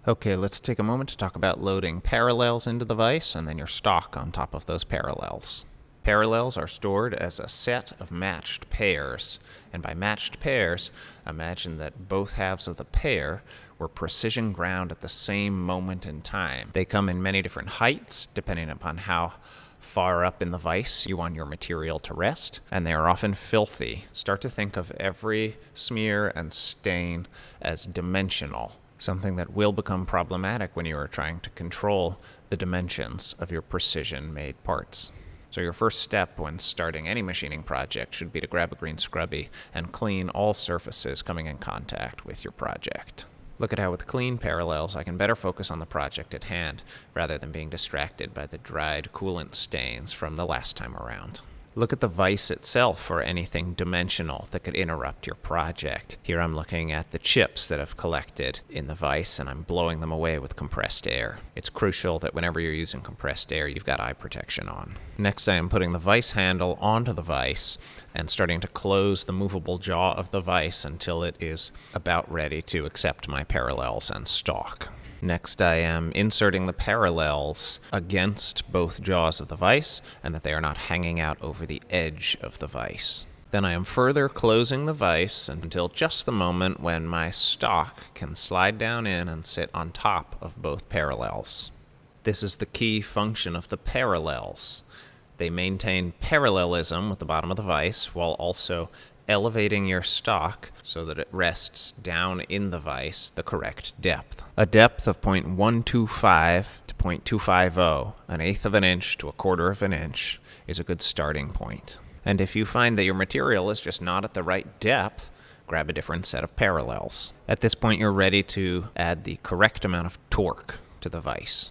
Okay, let's take a moment to talk about loading parallels into the vise and then your stock on top of those parallels. Parallels are stored as a set of matched pairs, and by matched pairs, imagine that both halves of the pair were precision ground at the same moment in time. They come in many different heights, depending upon how far up in the vise you want your material to rest, and they are often filthy. Start to think of every smear and stain as dimensional, something that will become problematic when you are trying to control the dimensions of your precision-made parts. So your first step when starting any machining project should be to grab a green scrubby and clean all surfaces coming in contact with your project. Look at how with clean parallels I can better focus on the project at hand rather than being distracted by the dried coolant stains from the last time around. Look at the vise itself for anything dimensional that could interrupt your project. Here I'm looking at the chips that have collected in the vise and I'm blowing them away with compressed air. It's crucial that whenever you're using compressed air, you've got eye protection on. Next, I am putting the vise handle onto the vise and starting to close the movable jaw of the vise until it is about ready to accept my parallels and stock. Next, I am inserting the parallels against both jaws of the vise and that they are not hanging out over the edge of the vise. Then I am further closing the vise until just the moment when my stock can slide down in and sit on top of both parallels. This is the key function of the parallels. They maintain parallelism with the bottom of the vise while also elevating your stock so that it rests down in the vise the correct depth. A depth of 0.125 to 0.250, an eighth of an inch to a quarter of an inch, is a good starting point. And if you find that your material is just not at the right depth, grab a different set of parallels. At this point, you're ready to add the correct amount of torque to the vise.